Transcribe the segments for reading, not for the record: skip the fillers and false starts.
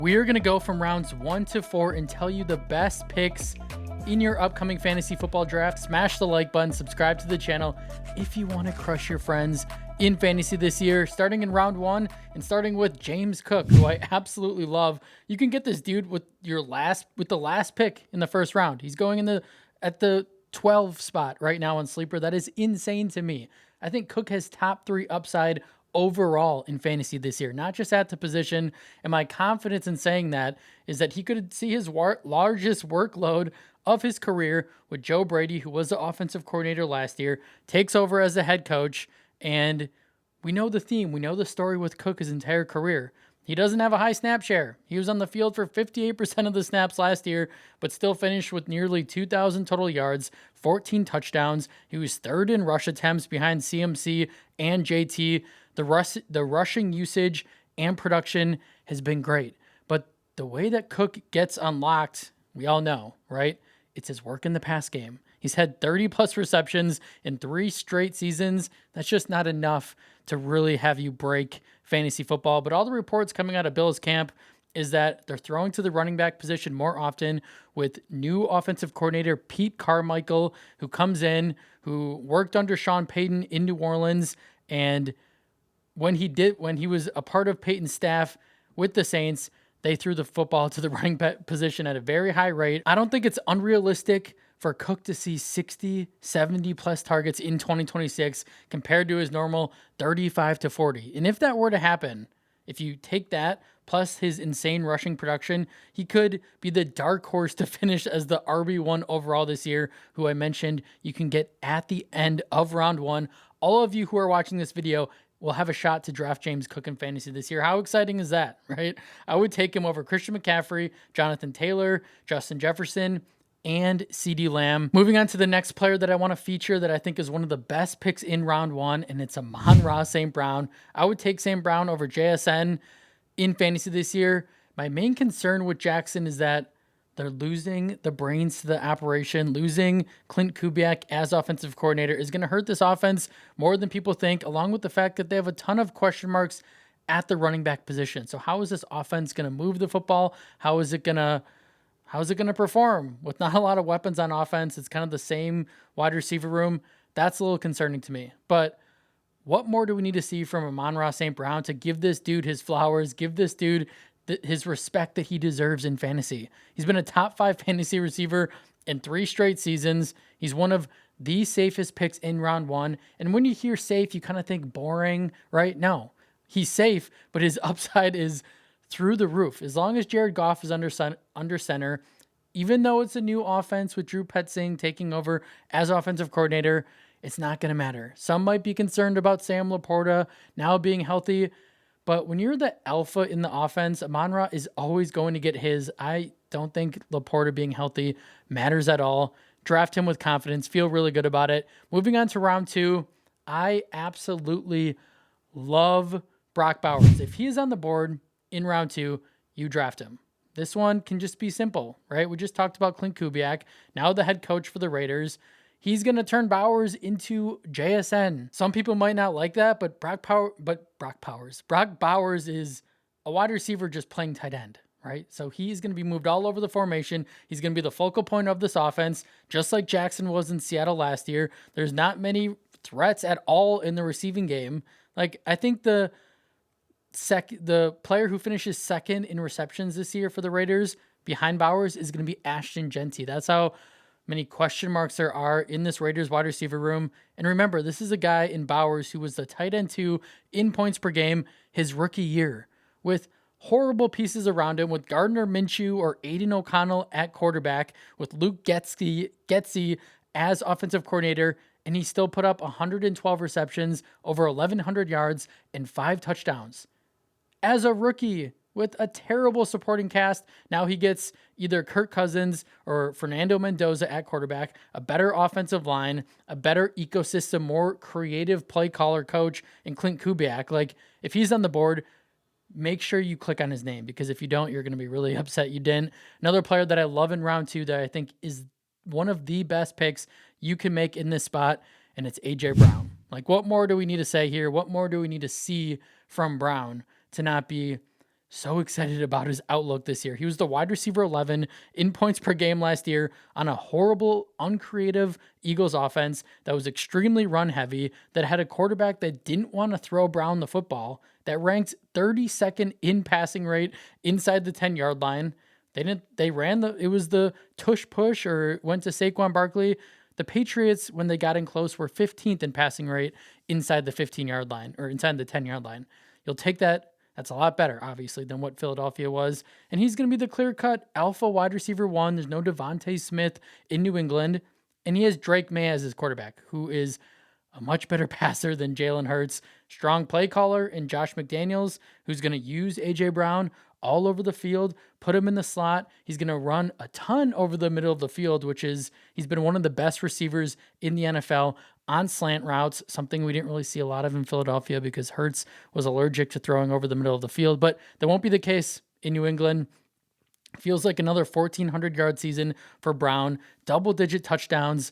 We are going to go from rounds 1 to 4 and tell you the best picks in your upcoming fantasy football draft. Smash the like button, subscribe to the channel if you want to crush your friends in fantasy this year. Starting in round 1 and starting with James Cook, who I absolutely love. You can get this dude with the last pick in the first round. He's going at the 12 spot right now on Sleeper. That is insane to me. I think Cook has top 3 upside overall in fantasy this year, not just at the position. And my confidence in saying that is that he could see his largest workload of his career with Joe Brady, who was the offensive coordinator last year, takes over as the head coach. And we know the theme. We know the story with Cook his entire career. He doesn't have a high snap share. He was on the field for 58% of the snaps last year, but still finished with nearly 2,000 total yards, 14 touchdowns. He was third in rush attempts behind CMC and JT. The rushing usage and production has been great. But the way that Cook gets unlocked, we all know, right? It's his work in the pass game. He's had 30-plus receptions in 3 straight seasons. That's just not enough to really have you break fantasy football. But all the reports coming out of Bills camp is that they're throwing to the running back position more often with new offensive coordinator Pete Carmichael, who comes in, who worked under Sean Payton in New Orleans. And when he was a part of Payton's staff with the Saints, they threw the football to the running back position at a very high rate. I don't think it's unrealistic for Cook to see 60, 70 plus targets in 2026 compared to his normal 35 to 40. And if that were to happen, if you take that plus his insane rushing production, he could be the dark horse to finish as the RB1 overall this year, who I mentioned you can get at the end of round 1. All of you who are watching this video will have a shot to draft James Cook in fantasy this year. How exciting is that, right? I would take him over Christian McCaffrey, Jonathan Taylor, Justin Jefferson, and CeeDee Lamb. Moving on to the next player that I want to feature that I think is one of the best picks in round 1, and it's Amon-Ra St. Brown. I would take St. Brown over JSN in fantasy this year. My main concern with Jackson is that they're losing the brains to the operation. Losing Clint Kubiak as offensive coordinator is going to hurt this offense more than people think, along with the fact that they have a ton of question marks at the running back position. So how is this offense going to move the football? How is it going to perform with not a lot of weapons on offense? It's kind of the same wide receiver room. That's a little concerning to me. But what more do we need to see from Amon-Ra St. Brown to give this dude his flowers, give this dude his respect that he deserves in fantasy? He's been a top 5 fantasy receiver in 3 straight seasons. He's one of the safest picks in round 1. And when you hear safe, you kind of think boring, right? No, he's safe, but his upside is through the roof. As long as Jared Goff is under center, even though it's a new offense with Drew Petzing taking over as offensive coordinator, it's not going to matter. Some might be concerned about Sam Laporta now being healthy, but when you're the alpha in the offense, Amon-Ra is always going to get his. I don't think Laporta being healthy matters at all. Draft him with confidence. Feel really good about it. Moving on to round 2, I absolutely love Brock Bowers. If he is on the board in round 2, you draft him. This one can just be simple, right? We just talked about Clint Kubiak, now the head coach for the Raiders. He's going to turn Bowers into JSN. Some people might not like that, but Brock Bowers is a wide receiver just playing tight end, right? So he's going to be moved all over the formation. He's going to be the focal point of this offense, just like Jackson was in Seattle last year. There's not many threats at all in the receiving game. Like, I think the player who finishes second in receptions this year for the Raiders behind Bowers is going to be Ashton Jeanty. That's how many question marks there are in this Raiders wide receiver room. And remember, this is a guy in Bowers who was the tight end 2 in points per game his rookie year, with horrible pieces around him, with Gardner Minshew or Aiden O'Connell at quarterback, with Luke Getsy as offensive coordinator, and he still put up 112 receptions, over 1,100 yards, and 5 touchdowns. As a rookie, with a terrible supporting cast, now he gets either Kirk Cousins or Fernando Mendoza at quarterback, a better offensive line, a better ecosystem, more creative play caller coach, and Clint Kubiak. Like, if he's on the board, make sure you click on his name, because if you don't, you're going to be really upset you didn't. Another player that I love in round 2 that I think is one of the best picks you can make in this spot, and it's A.J. Brown. Like, what more do we need to say here? What more do we need to see from Brown to not be so excited about his outlook this year. He was the wide receiver 11 in points per game last year on a horrible, uncreative Eagles offense that was extremely run heavy, that had a quarterback that didn't want to throw Brown the football, that ranked 32nd in passing rate inside the 10-yard line. It was the tush push or went to Saquon Barkley. The Patriots, when they got in close, were 15th in passing rate inside the 15-yard line or inside the 10-yard line. You'll take that. That's a lot better, obviously, than what Philadelphia was. And he's going to be the clear-cut alpha wide receiver 1. There's no Devontae Smith in New England. And he has Drake May as his quarterback, who is a much better passer than Jalen Hurts. Strong play caller in Josh McDaniels, who's going to use A.J. Brown all over the field, put him in the slot. He's going to run a ton over the middle of the field, he's been one of the best receivers in the NFL on slant routes, something we didn't really see a lot of in Philadelphia because Hurts was allergic to throwing over the middle of the field, but that won't be the case in New England. Feels like another 1,400-yard season for Brown. Double-digit touchdowns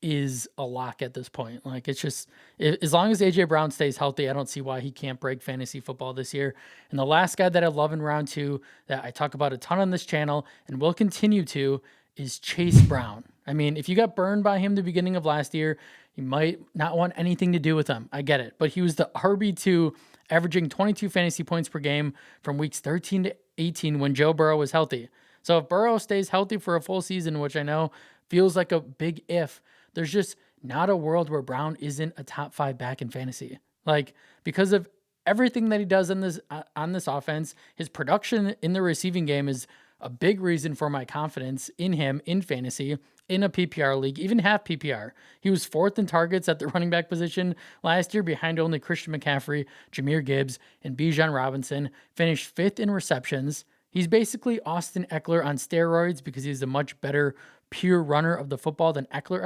is a lock at this point. Like, it's just, as long as A.J. Brown stays healthy, I don't see why he can't break fantasy football this year. And the last guy that I love in round 2 that I talk about a ton on this channel and will continue to is Chase Brown. I mean, if you got burned by him the beginning of last year, you might not want anything to do with him. I get it. But he was the RB2, averaging 22 fantasy points per game from weeks 13 to 18 when Joe Burrow was healthy. So if Burrow stays healthy for a full season, which I know feels like a big if, there's just not a world where Brown isn't a top 5 back in fantasy. Like, because of everything that he does on this offense, his production in the receiving game is a big reason for my confidence in him in fantasy, in a PPR league, even half PPR. He was 4th in targets at the running back position last year behind only Christian McCaffrey, Jahmyr Gibbs, and Bijan Robinson. Finished 5th in receptions. He's basically Austin Eckler on steroids because he's a much better pure runner of the football than Eckler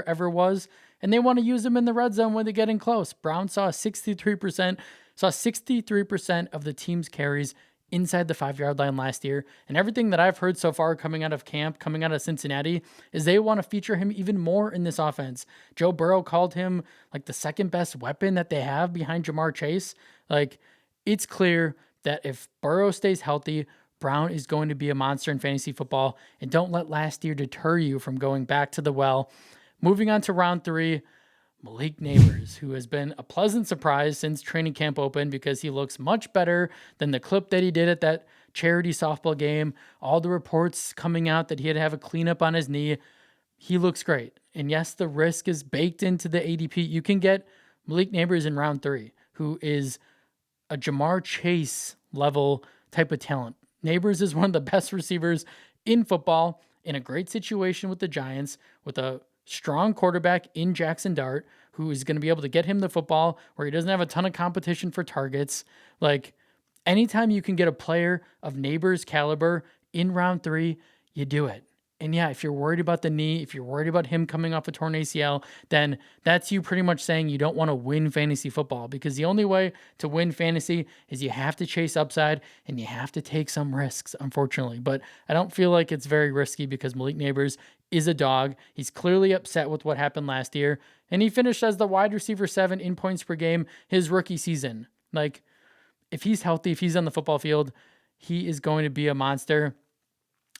ever was. And they want to use him in the red zone when they get in close. Brown saw 63% of the team's carries inside the 5-yard line last year. And everything that I've heard so far coming out of camp, coming out of Cincinnati, is they want to feature him even more in this offense. Joe Burrow called him like the second best weapon that they have behind Jamar Chase. Like, it's clear that if Burrow stays healthy, Brown is going to be a monster in fantasy football. And don't let last year deter you from going back to the well. Moving on to round 3, Malik Nabers, who has been a pleasant surprise since training camp opened because he looks much better than the clip that he did at that charity softball game. All the reports coming out that he had to have a cleanup on his knee. He looks great. And yes, the risk is baked into the ADP. You can get Malik Nabers in round 3, who is a Jamar Chase level type of talent. Nabers is one of the best receivers in football, in a great situation with the Giants, with a strong quarterback in Jackson Dart, who is going to be able to get him the football where he doesn't have a ton of competition for targets. Like, anytime you can get a player of Nabers' caliber in round 3, you do it. And yeah, if you're worried about the knee, if you're worried about him coming off a torn ACL, then that's you pretty much saying you don't want to win fantasy football, because the only way to win fantasy is you have to chase upside and you have to take some risks, unfortunately. But I don't feel like it's very risky because Malik Nabers is a dog. He's clearly upset with what happened last year, and he finished as the wide receiver 7 in points per game his rookie season. Like, if he's healthy, if he's on the football field, he is going to be a monster.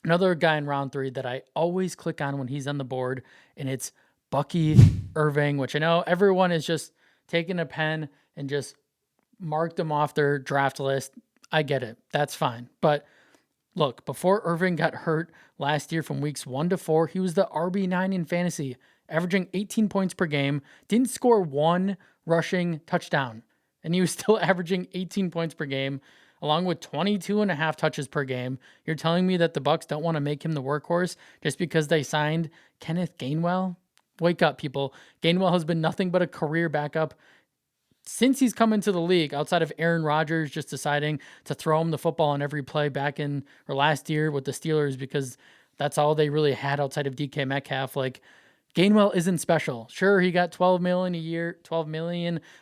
Another guy in round 3 that I always click on when he's on the board, and it's Bucky Irving, which I know everyone is just taking a pen and just marked him off their draft list. I get it. That's fine. But look, before Irving got hurt last year from weeks 1 to 4, he was the RB9 in fantasy, averaging 18 points per game, didn't score 1 rushing touchdown, and he was still averaging 18 points per game, along with 22.5 touches per game. You're telling me that the Bucs don't want to make him the workhorse just because they signed Kenneth Gainwell? Wake up, people. Gainwell has been nothing but a career backup since he's come into the league, outside of Aaron Rodgers just deciding to throw him the football on every play last year with the Steelers, because that's all they really had outside of DK Metcalf. Like, Gainwell isn't special. Sure, he got $12 million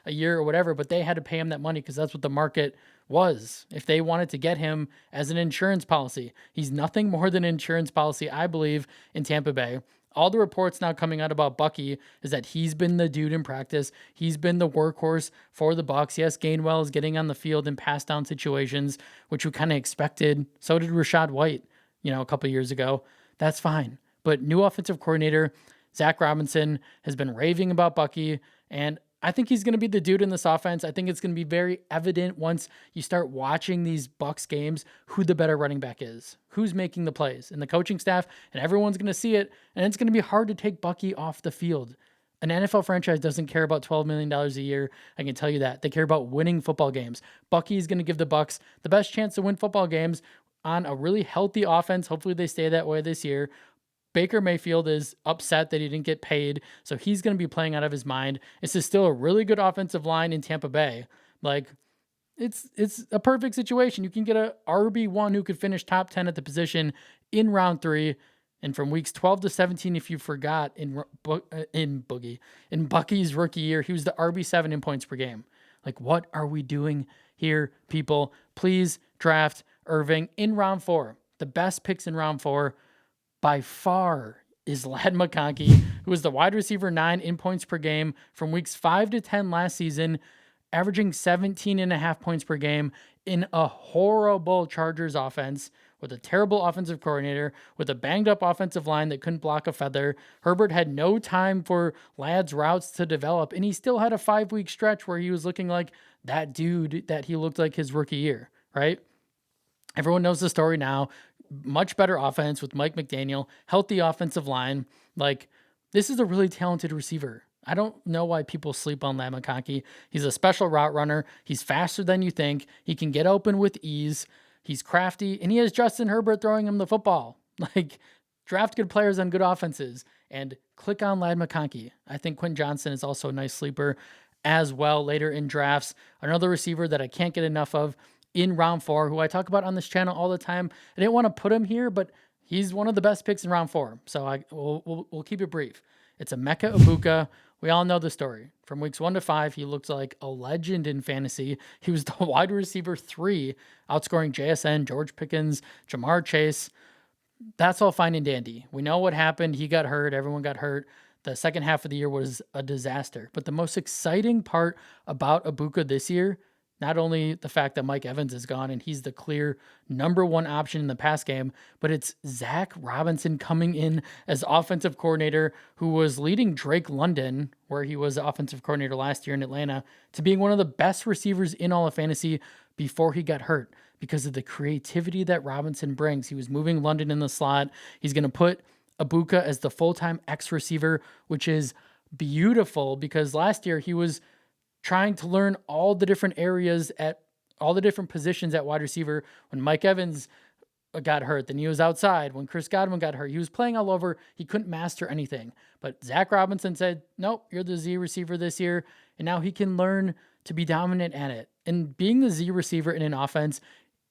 a year or whatever, but they had to pay him that money because that's what the market was. If they wanted to get him as an insurance policy, he's nothing more than an insurance policy, I believe, in Tampa Bay. All the reports now coming out about Bucky is that he's been the dude in practice. He's been the workhorse for the Bucs. Yes, Gainwell is getting on the field in pass down situations, which we kind of expected. So did Rachaad White, a couple years ago. That's fine. But new offensive coordinator, Zach Robinson, has been raving about Bucky, and I think he's going to be the dude in this offense. I think it's going to be very evident once you start watching these Bucs games who the better running back is, who's making the plays, and the coaching staff, and everyone's going to see it, and it's going to be hard to take Bucky off the field. An NFL franchise doesn't care about $12 million a year. I can tell you that. They care about winning football games. Bucky is going to give the Bucs the best chance to win football games on a really healthy offense. Hopefully they stay that way this year. Baker Mayfield is upset that he didn't get paid, so he's going to be playing out of his mind. This is still a really good offensive line in Tampa Bay. It's a perfect situation. You can get a RB1 who could finish top 10 at the position in round 3. And from weeks 12 to 17, if you forgot, in Bucky's rookie year, he was the RB7 in points per game. What are we doing here, people? Please draft Irving in round 4. The best picks in round 4 by far is Ladd McConkey, who was the wide receiver 9 in points per game from weeks 5 to 10 last season, averaging 17.5 points per game in a horrible Chargers offense with a terrible offensive coordinator, with a banged up offensive line that couldn't block a feather. Herbert had no time for Ladd's routes to develop, and he still had a 5-week stretch where he was looking like that dude that he looked like his rookie year, right? Everyone knows the story now. Much better offense with Mike McDaniel, healthy offensive line. This is a really talented receiver. I don't know why people sleep on Ladd McConkey. He's a special route runner. He's faster than you think. He can get open with ease. He's crafty, and he has Justin Herbert throwing him the football. Draft good players on good offenses, and click on Ladd McConkey. I think Quentin Johnson is also a nice sleeper as well later in drafts. Another receiver that I can't get enough of in round 4, who I talk about on this channel all the time. I didn't want to put him here, but he's one of the best picks in round 4. So we'll keep it brief. It's Emeka Egbuka. We all know the story. From weeks 1 to 5, he looked like a legend in fantasy. He was the wide receiver 3, outscoring JSN, George Pickens, Jamar Chase. That's all fine and dandy. We know what happened. He got hurt. Everyone got hurt. The second half of the year was a disaster. But the most exciting part about Egbuka this year, not only the fact that Mike Evans is gone and he's the clear number 1 option in the pass game, but it's Zach Robinson coming in as offensive coordinator, who was leading Drake London, where he was offensive coordinator last year in Atlanta, to being one of the best receivers in all of fantasy before he got hurt because of the creativity that Robinson brings. He was moving London in the slot. He's going to put Egbuka as the full-time X receiver, which is beautiful because last year he was trying to learn all the different areas at all the different positions at wide receiver. When Mike Evans got hurt, then he was outside. When Chris Godwin got hurt, he was playing all over. He couldn't master anything. But Zach Robinson said, nope, you're the Z receiver this year. And now he can learn to be dominant at it. And being the Z receiver in an offense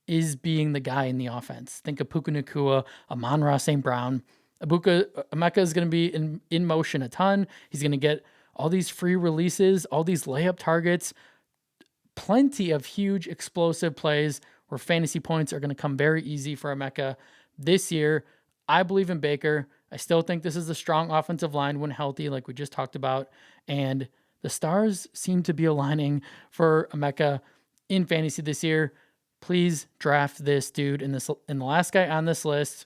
is being the guy in the offense. Think of Puka Nacua, Amon-Ra St. Brown. Emeka is going to be in motion a ton. He's going to get all these free releases, all these layup targets, plenty of huge explosive plays where fantasy points are going to come very easy for Emeka this year. I believe in Baker. I still think this is a strong offensive line when healthy, like we just talked about. And the stars seem to be aligning for Emeka in fantasy this year. Please draft this dude. And the last guy on this list,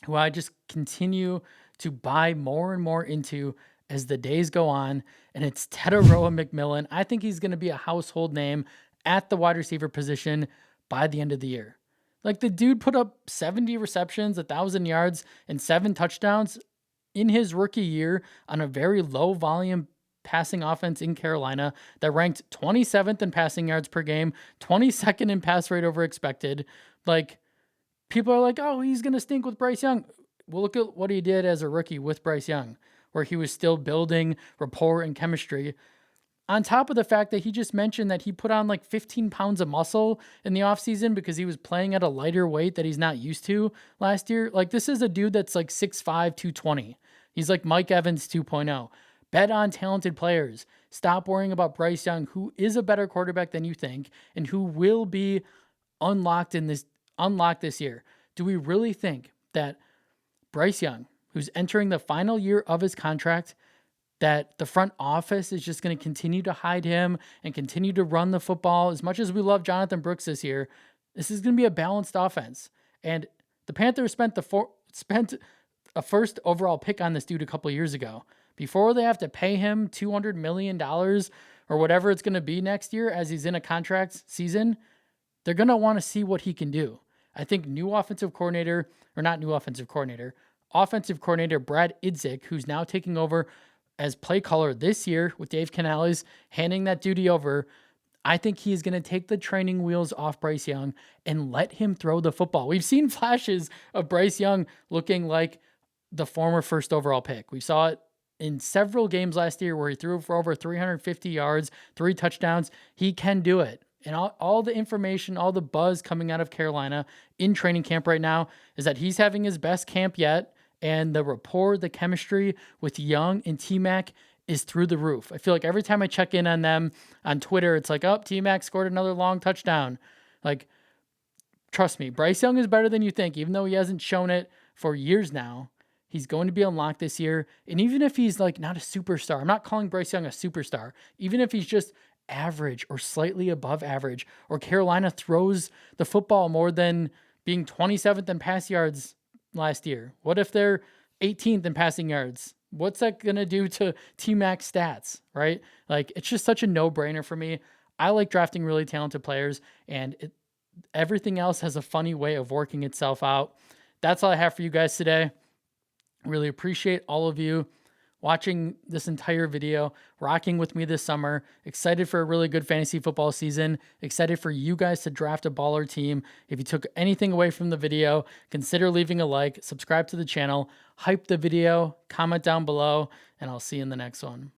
who I just continue to buy more and more into as the days go on, and it's Tetairoa McMillan. I think he's going to be a household name at the wide receiver position by the end of the year. The dude put up 70 receptions, 1,000 yards, and 7 touchdowns in his rookie year on a very low volume passing offense in Carolina that ranked 27th in passing yards per game, 22nd in pass rate over expected. People are like, oh, he's going to stink with Bryce Young. Well, look at what he did as a rookie with Bryce Young, where he was still building rapport and chemistry. On top of the fact that he just mentioned that he put on 15 pounds of muscle in the offseason because he was playing at a lighter weight that he's not used to last year. This is a dude that's 6'5", 220. He's like Mike Evans 2.0. Bet on talented players. Stop worrying about Bryce Young, who is a better quarterback than you think and who will be unlocked this year. Do we really think that Bryce Young, who's entering the final year of his contract, that the front office is just going to continue to hide him and continue to run the football. As much as we love Jonathan Brooks this year, this is going to be a balanced offense. And the Panthers spent a first overall pick on this dude a couple years ago. Before they have to pay him $200 million or whatever it's going to be next year as he's in a contract season, they're going to want to see what he can do. I think offensive coordinator Brad Idzik, who's now taking over as play caller this year with Dave Canales handing that duty over, I think he's going to take the training wheels off Bryce Young and let him throw the football. We've seen flashes of Bryce Young looking like the former first overall pick. We saw it in several games last year where he threw for over 350 yards, 3 touchdowns. He can do it. And all the information, all the buzz coming out of Carolina in training camp right now is that he's having his best camp yet. And the rapport, the chemistry with Young and T-Mac is through the roof. I feel like every time I check in on them on Twitter, it's like, oh, T-Mac scored another long touchdown. Like, trust me, Bryce Young is better than you think, even though he hasn't shown it for years now. He's going to be unlocked this year. And even if he's like not a superstar, I'm not calling Bryce Young a superstar. Even if he's just average or slightly above average, or Carolina throws the football more than being 27th in pass yards last year. What if they're 18th in passing yards? What's that going to do to T-Mac's stats, right? Like, it's just such a no-brainer for me. I like drafting really talented players, and everything else has a funny way of working itself out. That's all I have for you guys today. Really appreciate all of you watching this entire video, rocking with me this summer. Excited for a really good fantasy football season. Excited for you guys to draft a baller team. If you took anything away from the video, consider leaving a like, subscribe to the channel, hype the video, comment down below, and I'll see you in the next one.